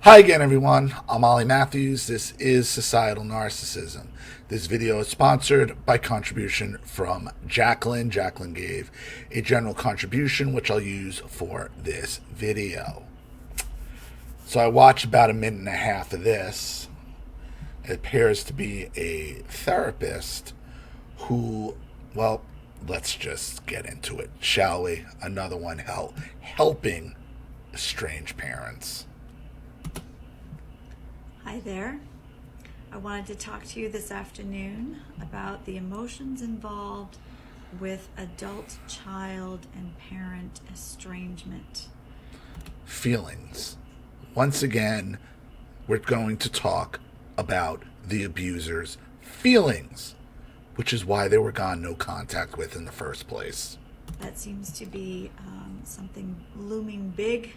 Hi again, everyone. I'm Olliemathews. This is Societal Narcissism. This video is sponsored by contribution from Jacqueline. Jacqueline gave a general contribution, which I'll use for this video. So I watched about a minute and a half of this. It appears to be a therapist who, well, let's just get into it, shall we? Another one helping estranged parents. Hi there. I wanted to talk to you this afternoon about the emotions involved with adult child and parent estrangement. Feelings. Once again, we're going to talk about the abuser's feelings, which is why they were gone no contact with in the first place. That seems to be something looming big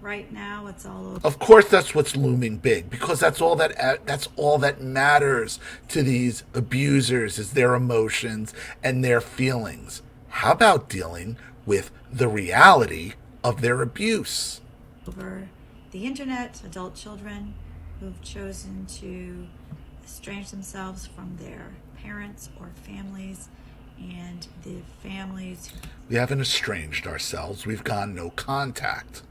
right now. It's all over. Of course, that's what's looming big, because that's all that matters to these abusers is their emotions and their feelings. How about dealing with the reality of their abuse? Over the internet, adult children who've chosen to estrange themselves from their parents or families, and the families. We haven't estranged ourselves. We've gone no contact.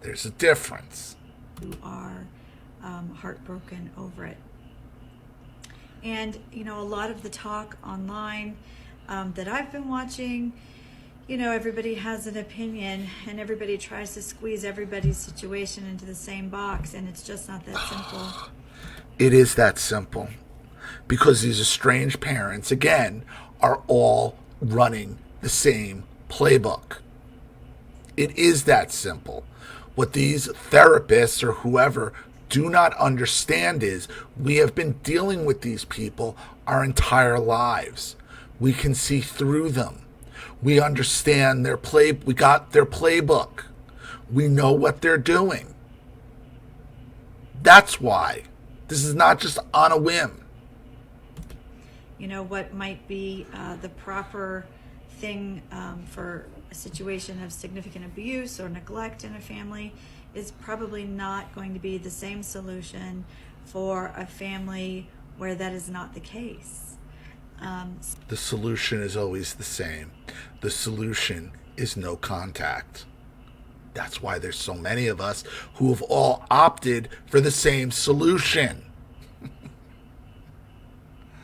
There's a difference. Who are heartbroken over it. And, a lot of the talk online that I've been watching, everybody has an opinion and everybody tries to squeeze everybody's situation into the same box, and it's just not that simple. It is that simple, because these estranged parents, again, are all running the same playbook. It is that simple. What these therapists or whoever do not understand is we have been dealing with these people our entire lives. We can see through them. We understand we got their playbook. We know what they're doing. That's why. This is not just on a whim. What might be the proper thing for a situation of significant abuse or neglect in a family is probably not going to be the same solution for a family where that is not the case. The solution is always the same. The solution is no contact. That's why there's so many of us who have all opted for the same solution.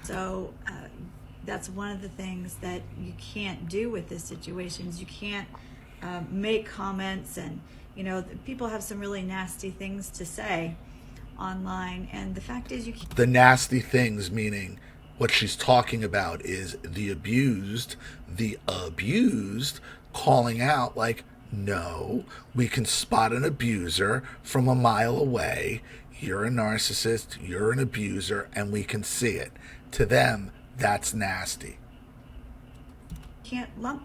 So that's one of the things that you can't do with this situation is you can't make comments, and people have some really nasty things to say online, and the fact is you can't. The nasty things, meaning what she's talking about is the abused calling out like, no, we can spot an abuser from a mile away. You're a narcissist, you're an abuser, and we can see it. To them, that's nasty. Can't lump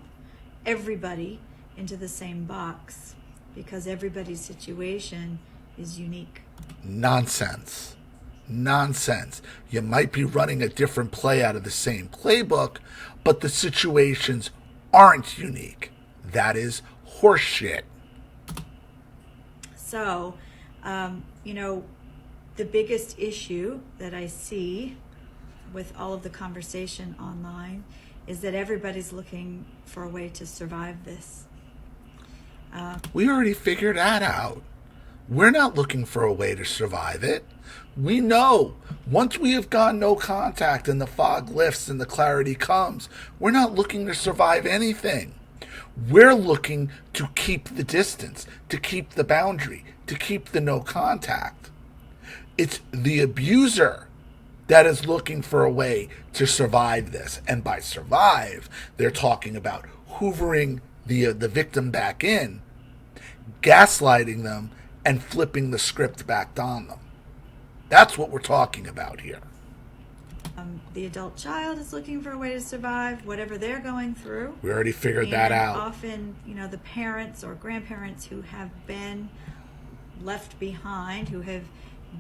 everybody into the same box because everybody's situation is unique. Nonsense. You might be running a different play out of the same playbook, but the situations aren't unique. That is horseshit. So, the biggest issue that I see with all of the conversation online is that everybody's looking for a way to survive this. We already figured that out. We're not looking for a way to survive it. We know once we have gone no contact and the fog lifts and the clarity comes, we're not looking to survive anything. We're looking to keep the distance, to keep the boundary, to keep the no contact. It's the abuser that is looking for a way to survive this. And by survive, they're talking about hoovering the victim back in, gaslighting them, and flipping the script back on them. That's what we're talking about here. The adult child is looking for a way to survive whatever they're going through. We already figured that out. Often, the parents or grandparents who have been left behind, who have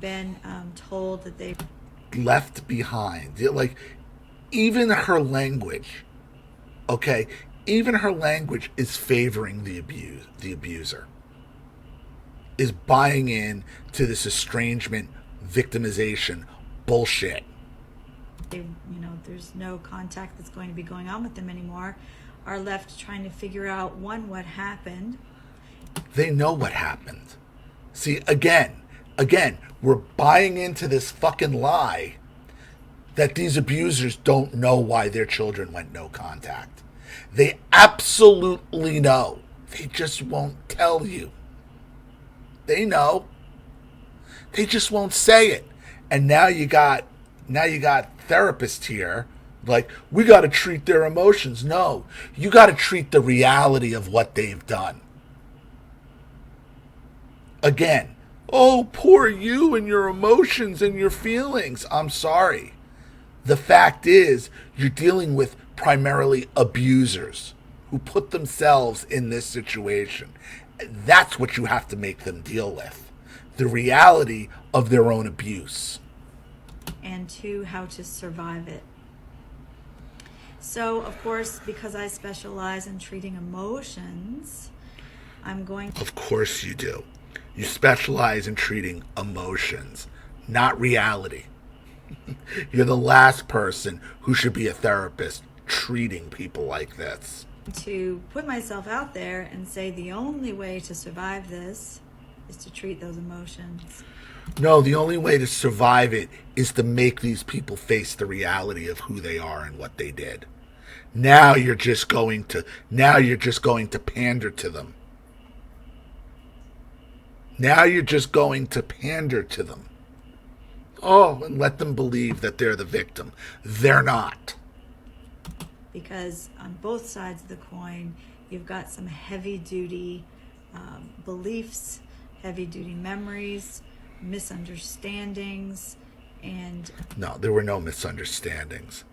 been told that they've left behind. Like, even her language, okay? Even her language is favoring the abuser. is buying in to this estrangement, victimization bullshit. There's no contact that's going to be going on with them anymore, are left trying to figure out, one, what happened. They know what happened. See, again, we're buying into this fucking lie that these abusers don't know why their children went no contact. They absolutely know. They just won't tell you. They know. They just won't say it. And now you got therapists here like, we got to treat their emotions. No, you got to treat the reality of what they've done. Again, oh, poor you and your emotions and your feelings. I'm sorry. The fact is, you're dealing with primarily abusers who put themselves in this situation. That's what you have to make them deal with. The reality of their own abuse. And two, how to survive it. So, of course, because I specialize in treating emotions, I'm going to... Of course you do. You specialize in treating emotions, not reality. You're the last person who should be a therapist treating people like this. To put myself out there and say the only way to survive this is to treat those emotions. No, the only way to survive it is to make these people face the reality of who they are and what they did. Now you're just going to pander to them. Now you're just going to pander to them. Oh, and let them believe that they're the victim. They're not. Because on both sides of the coin, you've got some heavy-duty beliefs, heavy-duty memories, misunderstandings, and... No, there were no misunderstandings.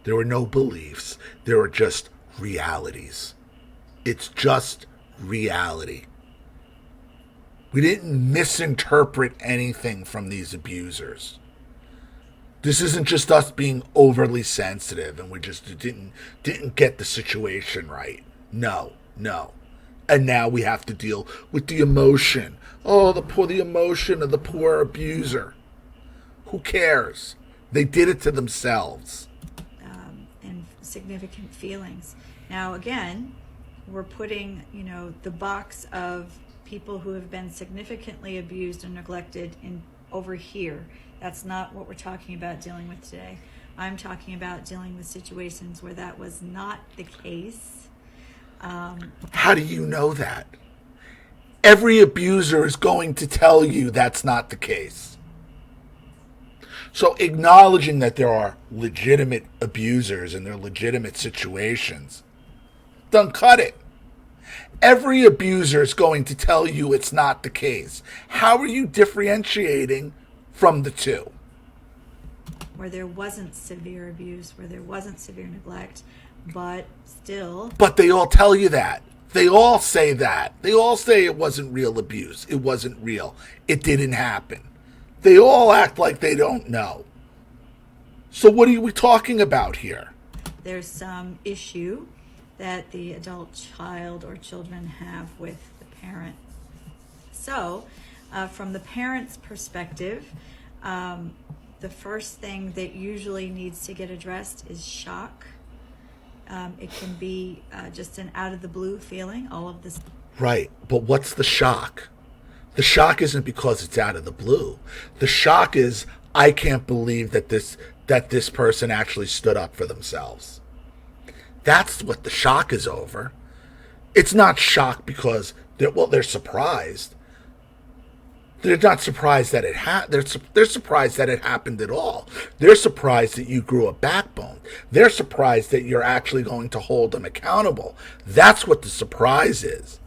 There were no beliefs. There were just realities. It's just reality. We didn't misinterpret anything from these abusers. This isn't just us being overly sensitive and we just didn't get the situation right. No. And now we have to deal with the emotion. Oh, the emotion of the poor abuser. Who cares? They did it to themselves. And significant feelings. Now, again, we're putting, the box of people who have been significantly abused and neglected in over here. That's not what we're talking about dealing with today. I'm talking about dealing with situations where that was not the case. How do you know that? Every abuser is going to tell you that's not the case. So acknowledging that there are legitimate abusers and there are legitimate situations, don't cut it. Every abuser is going to tell you it's not the case. How are you differentiating from the two? Where there wasn't severe abuse, where there wasn't severe neglect, but still... But they all tell you that. They all say that. They all say it wasn't real abuse. It wasn't real. It didn't happen. They all act like they don't know. So what are we talking about here? There's some issue that the adult child or children have with the parent. So, from the parent's perspective, the first thing that usually needs to get addressed is shock. It can be just an out-of-the-blue feeling, all of this. Right, but what's the shock? The shock isn't because it's out of the blue. The shock is, I can't believe that this person actually stood up for themselves. That's what the shock is over. It's not shock because they're surprised. They're not surprised that they're surprised that it happened at all. They're surprised that you grew a backbone. They're surprised that you're actually going to hold them accountable. That's what the surprise is.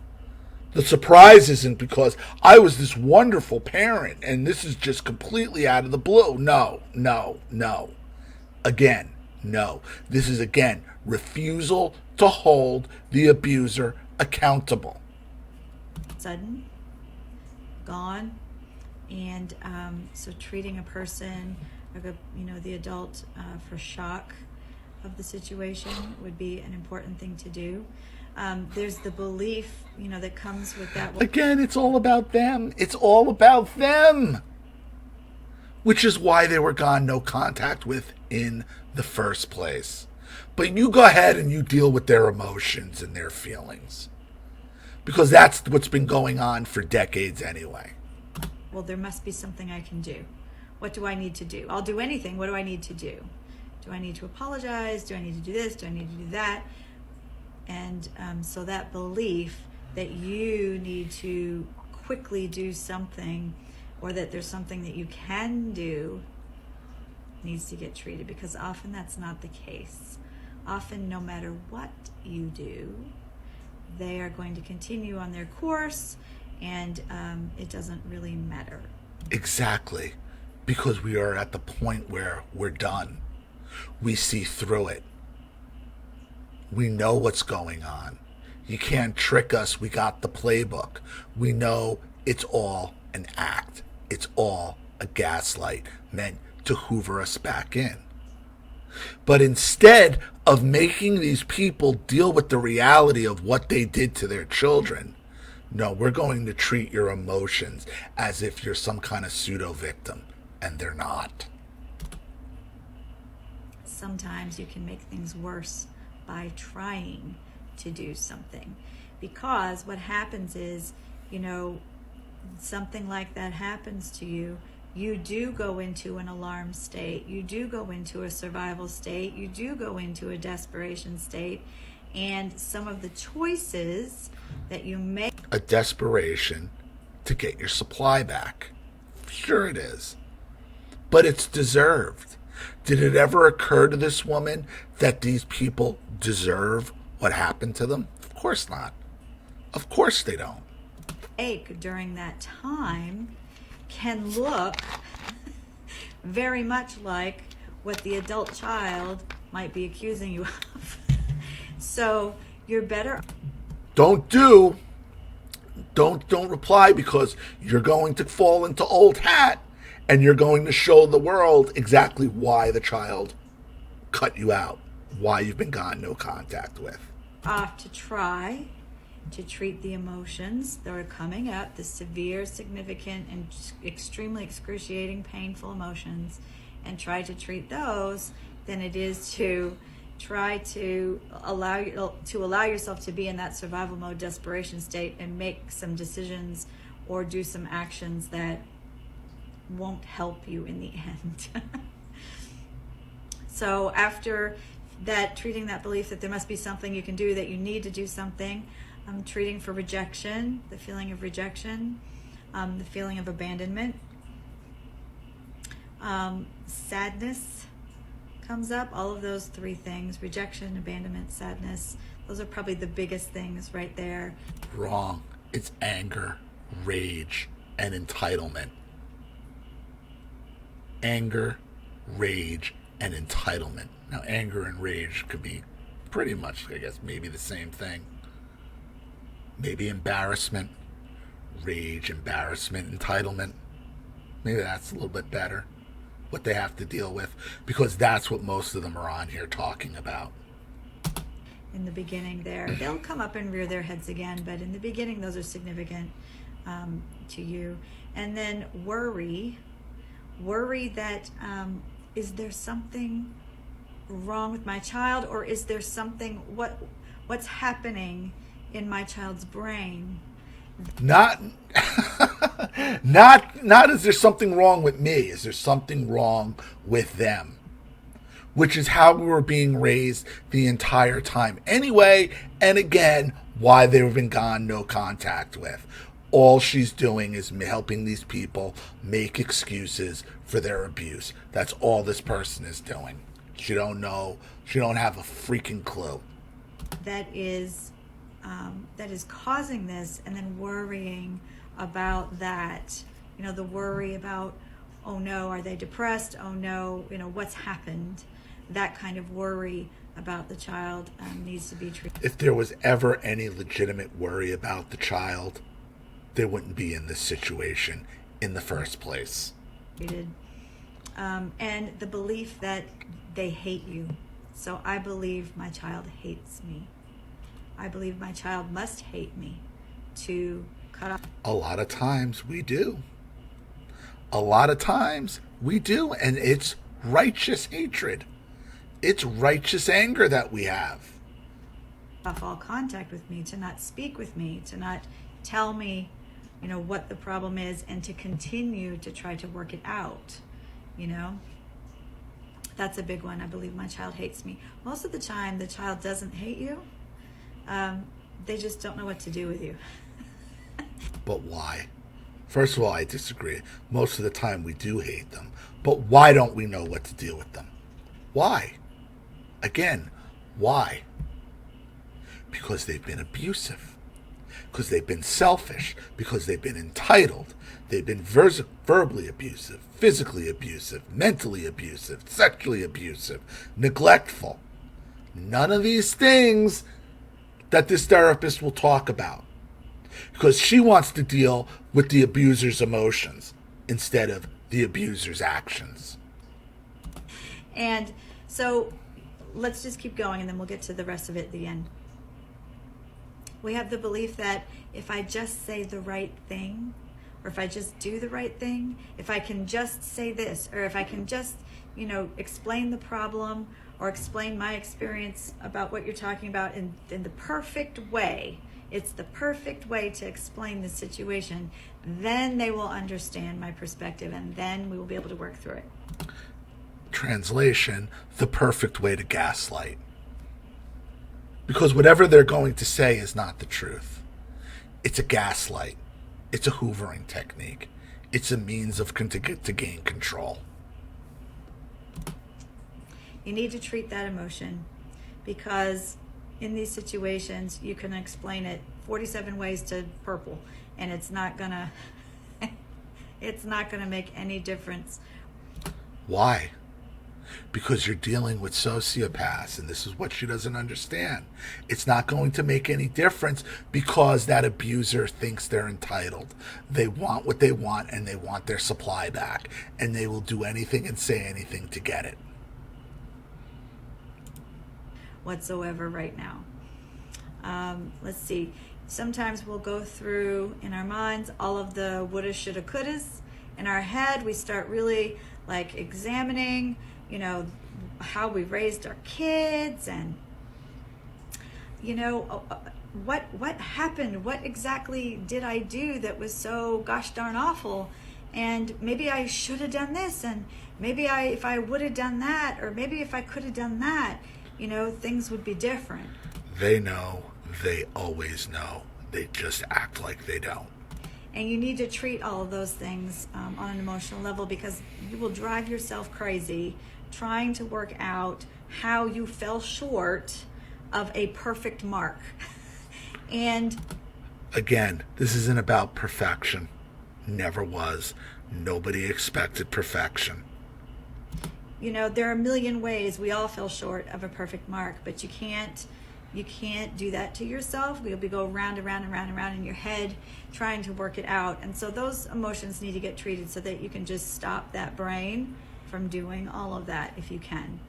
The surprise isn't because I was this wonderful parent and this is just completely out of the blue. No. Again, no. This is, again, refusal to hold the abuser accountable. Sudden, gone, and so treating a person, the adult, for shock of the situation would be an important thing to do. There's the belief, that comes with that. Again, it's all about them. It's all about them. Which is why they were gone no contact with in the first place. But you go ahead and you deal with their emotions and their feelings. Because that's what's been going on for decades anyway. Well, there must be something I can do. What do I need to do? I'll do anything. What do I need to do? Do I need to apologize? Do I need to do this? Do I need to do that? And so that belief that you need to quickly do something, or that there's something that you can do, needs to get treated, because often that's not the case. Often, no matter what you do, they are going to continue on their course, and it doesn't really matter. Exactly. Because we are at the point where we're done. We see through it. We know what's going on. You can't trick us. We got the playbook. We know it's all an act. It's all a gaslight meant to hoover us back in. But instead of making these people deal with the reality of what they did to their children, no, we're going to treat your emotions as if you're some kind of pseudo-victim, and they're not. Sometimes you can make things worse by trying to do something. Because what happens is, something like that happens to you, you do go into an alarm state, you do go into a survival state, you do go into a desperation state, and some of the choices that you make... A desperation to get your supply back. Sure it is. But it's deserved. Did it ever occur to this woman that these people deserve what happened to them? Of course not. Of course they don't. Ache during that time can look very much like what the adult child might be accusing you of. So you're better. Don't reply, because you're going to fall into old hat, and you're going to show the world exactly why the child cut you out, why you've been gone no contact with. Off to try to treat the emotions that are coming up, the severe, significant, and extremely excruciating, painful emotions, and try to treat those, than it is to try to allow yourself to be in that survival mode, desperation state, and make some decisions or do some actions that won't help you in the end. So after that, treating that belief that there must be something you can do, that you need to do something, treating for rejection, the feeling of rejection, the feeling of abandonment, sadness comes up. All of those three things: rejection, abandonment, sadness. Those are probably the biggest things right there. Wrong. It's anger, rage, and entitlement. Anger, rage, and entitlement. Now, anger and rage could be pretty much, I guess, maybe the same thing. Maybe embarrassment, rage, embarrassment, entitlement. Maybe that's a little bit better, what they have to deal with, because that's what most of them are on here talking about. In the beginning there, they'll come up and rear their heads again, but in the beginning, those are significant to you. And then worry that, is there something wrong with my child, or is there something, what's happening in my child's brain? Not is there something wrong with me? Is there something wrong with them? Which is how we were being raised the entire time. Anyway, and again, why they've been gone no contact with. All she's doing is helping these people make excuses for their abuse. That's all this person is doing. She don't know. She don't have a freaking clue. That is causing this, and then worrying about that. The worry about, oh no, are they depressed? Oh no, what's happened? That kind of worry about the child needs to be treated. If there was ever any legitimate worry about the child, they wouldn't be in this situation in the first place. And the belief that they hate you. So I believe my child hates me. I believe my child must hate me to cut off. A lot of times we do. A lot of times we do, and it's righteous hatred. It's righteous anger that we have. Off all contact with me, to not speak with me, to not tell me, what the problem is, and to continue to try to work it out. That's a big one. I believe my child hates me. Most of the time, the child doesn't hate you. They just don't know what to do with you. But why? First of all, I disagree. Most of the time we do hate them. But why don't we know what to do with them? Why? Again, why? Because they've been abusive. Because they've been selfish. Because they've been entitled. They've been verbally abusive, physically abusive, mentally abusive, sexually abusive, neglectful. None of these things that this therapist will talk about. Because she wants to deal with the abuser's emotions instead of the abuser's actions. And so let's just keep going, and then we'll get to the rest of it at the end. We have the belief that if I just say the right thing, or if I just do the right thing, if I can just say this, or if I can just, explain the problem or explain my experience about what you're talking about in the perfect way, it's the perfect way to explain the situation, then they will understand my perspective, and then we will be able to work through it. Translation, the perfect way to gaslight. Because whatever they're going to say is not the truth. It's a gaslight. It's a hoovering technique. It's a means of to gain control. You need to treat that emotion, because in these situations you can explain it 47 ways to purple, and it's not gonna make any difference. Why? Because you're dealing with sociopaths, and this is what she doesn't understand. It's not going to make any difference because that abuser thinks they're entitled. They want what they want, and they want their supply back, and they will do anything and say anything to get it. Whatsoever right now. Let's see. Sometimes we'll go through in our minds all of the woulda, shoulda, couldas. In our head, we start really examining how we raised our kids, and what happened, what exactly did I do that was so gosh darn awful, and maybe I should have done this, and maybe if I would have done that, or maybe if I could have done that, things would be different. They know. They always know. They just act like they don't. And you need to treat all of those things on an emotional level, because you will drive yourself crazy trying to work out how you fell short of a perfect mark. And again, this isn't about perfection. Never was. Nobody expected perfection. There are a million ways we all fell short of a perfect mark, but you can't do that to yourself. You'll be going round and round and round and round in your head trying to work it out. And so those emotions need to get treated so that you can just stop that brain from doing all of that if you can.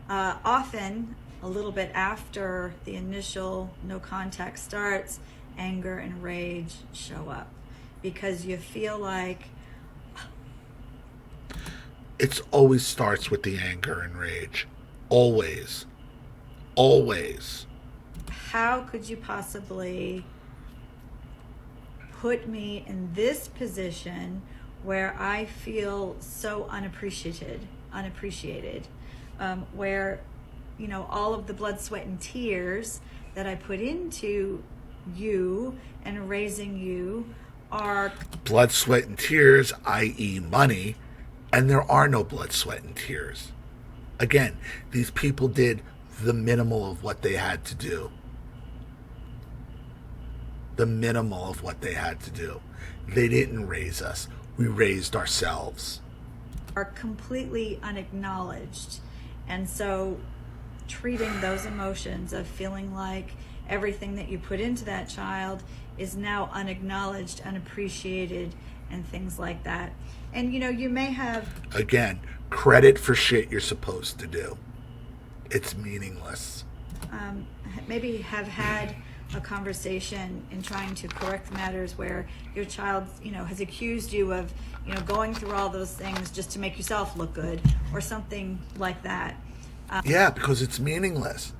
Often, a little bit after the initial no contact starts, anger and rage show up, because you feel like it always starts with the anger and rage. Always. Always. How could you possibly put me in this position where I feel so unappreciated, where all of the blood, sweat, and tears that I put into you and raising you are blood, sweat, and tears, i.e. money, and there are no blood, sweat, and tears. Again, these people did the minimal of what they had to do. The minimal of what they had to do. They didn't raise us. We raised ourselves. Are completely unacknowledged. And so treating those emotions of feeling like everything that you put into that child is now unacknowledged, unappreciated, and things like that. And you may have, again, credit for shit you're supposed to do. It's meaningless. maybe have had a conversation in trying to correct matters where your child, has accused you of, going through all those things just to make yourself look good or something like that. Yeah, because it's meaningless.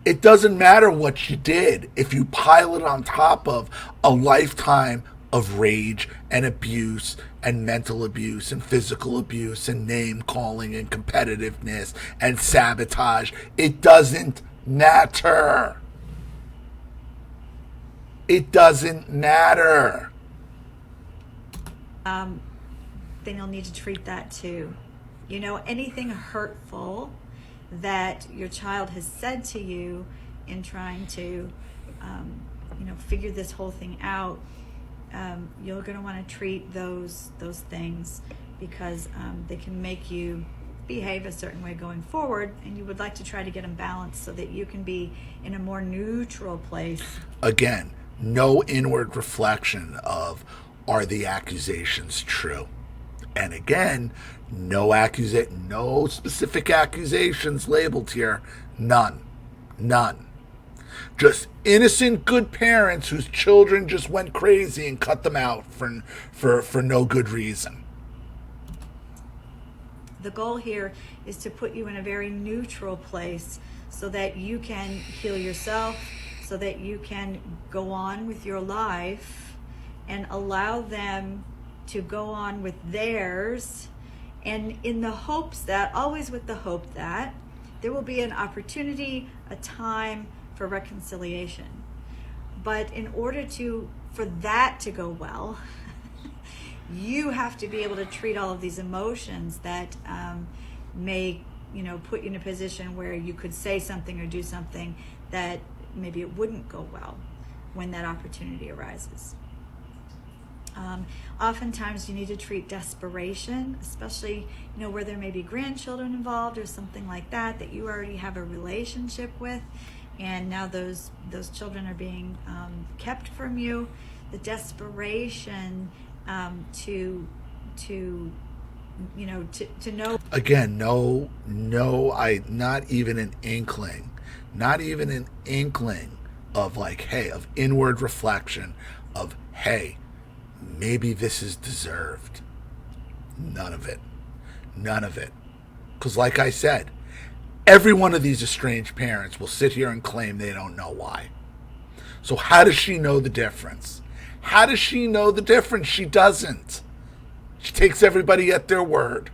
It doesn't matter what you did if you pile it on top of a lifetime of rage and abuse and mental abuse and physical abuse and name calling and competitiveness and sabotage. It doesn't matter. It doesn't matter. Then you'll need to treat that too. Anything hurtful that your child has said to you in trying to, figure this whole thing out, you're going to want to treat those things because they can make you behave a certain way going forward, and you would like to try to get them balanced so that you can be in a more neutral place. Again, no inward reflection of, are the accusations true? And again, no specific accusations labeled here. None. Just innocent, good parents whose children just went crazy and cut them out for no good reason. The goal here is to put you in a very neutral place so that you can heal yourself, so that you can go on with your life and allow them to go on with theirs, and always with the hope that there will be an opportunity, a time for reconciliation. But in order for that to go well, you have to be able to treat all of these emotions that may, put you in a position where you could say something or do something that maybe it wouldn't go well when that opportunity arises. Oftentimes you need to treat desperation, especially, where there may be grandchildren involved or something like that you already have a relationship with, and now those children are being kept from you. The desperation to know. Again, not even an inkling of of inward reflection of, hey, maybe this is deserved. None of it. Because like I said, every one of these estranged parents will sit here and claim they don't know why. So how does she know the difference? She doesn't. She takes everybody at their word.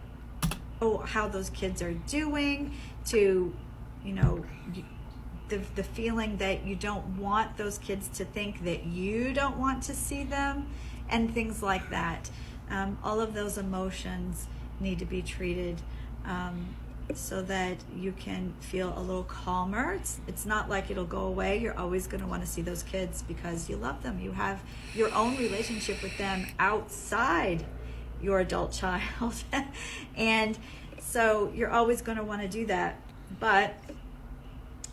How those kids are doing, to, the feeling that you don't want those kids to think that you don't want to see them, and things like that. All of those emotions need to be treated so that you can feel a little calmer. It's not like it'll go away. You're always going to want to see those kids because you love them. You have your own relationship with them outside your adult child. And so you're always going to want to do that. But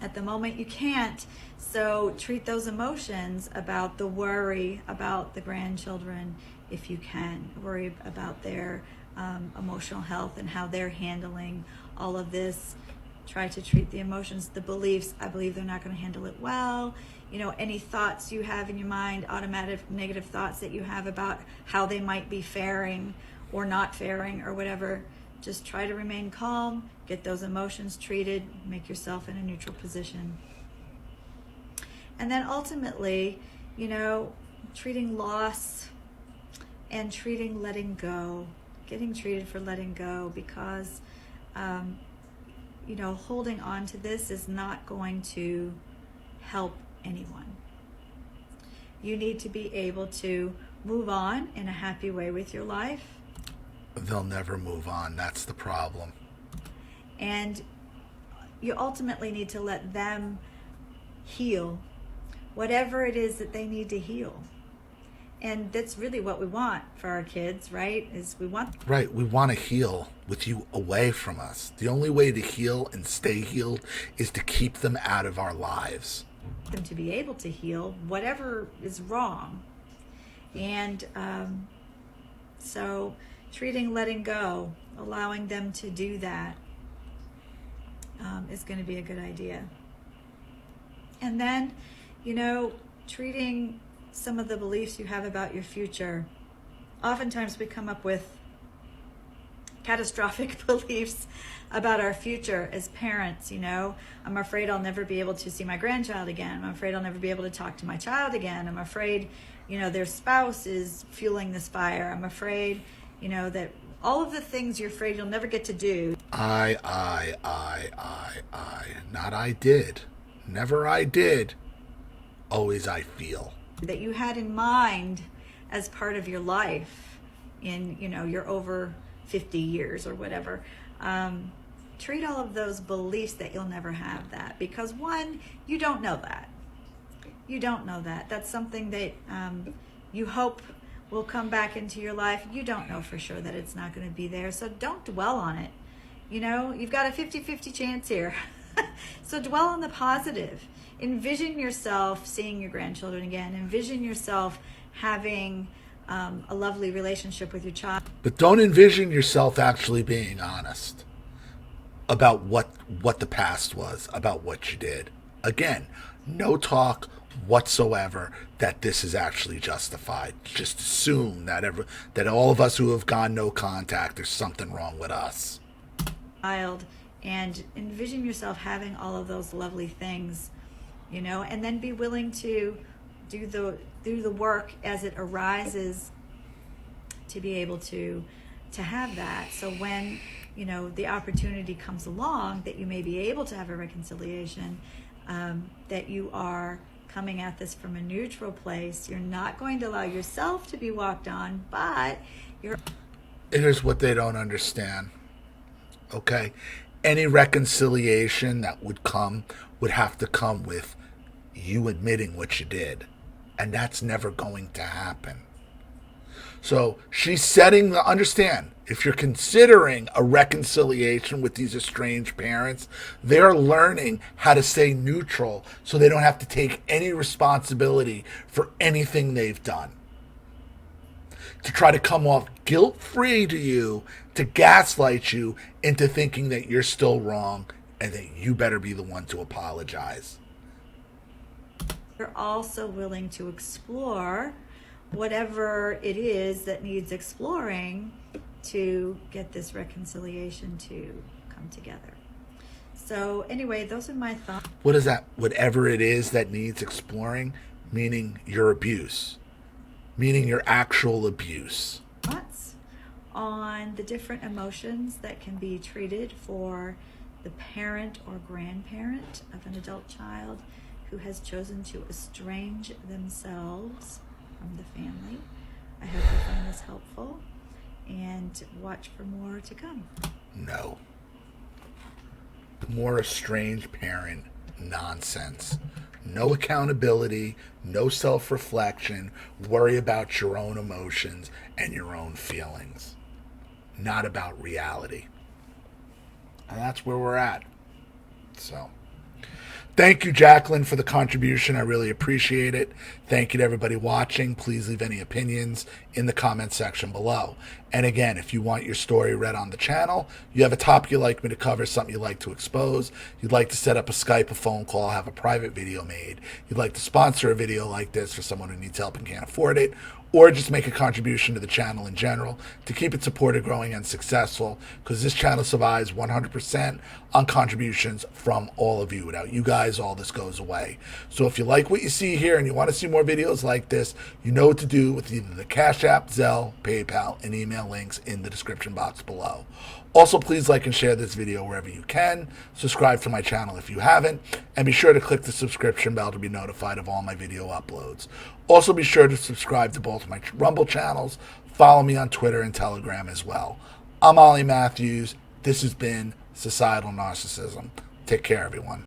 at the moment you can't. So treat those emotions about the worry about the grandchildren if you can. Worry about their emotional health and how they're handling all of this. Try to treat the emotions, the beliefs. I believe they're not going to handle it well. Any thoughts you have in your mind, automatic negative thoughts that you have about how they might be faring or not faring or whatever. Just try to remain calm, get those emotions treated, make yourself in a neutral position. And then ultimately, treating loss and treating letting go, getting treated for letting go, because, holding on to this is not going to help anyone. You need to be able to move on in a happy way with your life. They'll never move on. That's the problem. And you ultimately need to let them heal whatever it is that they need to heal. And that's really what we want for our kids, right? We want to heal with you away from us. The only way to heal and stay healed is to keep them out of our lives. Them to be able to heal whatever is wrong. And so treating letting go, allowing them to do that is going to be a good idea. And then, treating some of the beliefs you have about your future. Oftentimes we come up with catastrophic beliefs about our future as parents. I'm afraid I'll never be able to see my grandchild again. I'm afraid I'll never be able to talk to my child again. I'm afraid, their spouse is fueling this fire. I'm afraid, that all of the things you're afraid you'll never get to do. I. Not I did. Never I did. Always I feel. That you had in mind as part of your life in, your over 50 years or whatever. Treat all of those beliefs that you'll never have that, because one, you don't know that. You don't know that. That's something that you hope will come back into your life. You don't know for sure that it's not going to be there, so don't dwell on it. You've got a 50-50 chance here. So dwell on the positive. Envision yourself seeing your grandchildren again. Envision yourself having a lovely relationship with your child. But don't envision yourself actually being honest about what the past was, about what you did. Again, no talk whatsoever that this is actually justified. Just assume that all of us who have gone no contact, there's something wrong with us. And envision yourself having all of those lovely things, and then be willing to do the work as it arises to be able to have that. So when the opportunity comes along that you may be able to have a reconciliation, that you are coming at this from a neutral place. You're not going to allow yourself to be walked on, but you're. Here's what they don't understand. Okay? Any reconciliation that would have to come with you admitting what you did. And that's never going to happen. So she's understand, if you're considering a reconciliation with these estranged parents, they're learning how to stay neutral so they don't have to take any responsibility for anything they've done. To try to come off guilt-free to you, to gaslight you into thinking that you're still wrong and that you better be the one to apologize. You're also willing to explore whatever it is that needs exploring to get this reconciliation to come together. So anyway, those are my thoughts. What is that? Whatever it is that needs exploring, meaning your abuse, meaning your actual abuse. On the different emotions that can be treated for the parent or grandparent of an adult child who has chosen to estrange themselves from the family. I hope you find this helpful and watch for more to come. No. More estranged parent nonsense. No accountability, no self-reflection. Worry about your own emotions and your own feelings. Not about reality. And that's where we're at. So, thank you, Jacqueline, for the contribution. I really appreciate it. Thank you to everybody watching. Please leave any opinions in the comment section below. And again, if you want your story read on the channel, you have a topic you'd like me to cover, something you'd like to expose, you'd like to set up a Skype, a phone call, have a private video made, you'd like to sponsor a video like this for someone who needs help and can't afford it, or just make a contribution to the channel in general to keep it supported, growing, and successful, because this channel survives 100% on contributions from all of you. Without you guys, all this goes away. So if you like what you see here and you want to see more videos like this, you know what to do with either the Cash App, Zelle, PayPal, and email links in the description box below. Also, please like and share this video wherever you can. Subscribe to my channel if you haven't, and be sure to click the subscription bell to be notified of all my video uploads. Also, be sure to subscribe to both my Rumble channels. Follow me on Twitter and Telegram as well. I'm Ollie Matthews. This has been Societal Narcissism. Take care, everyone.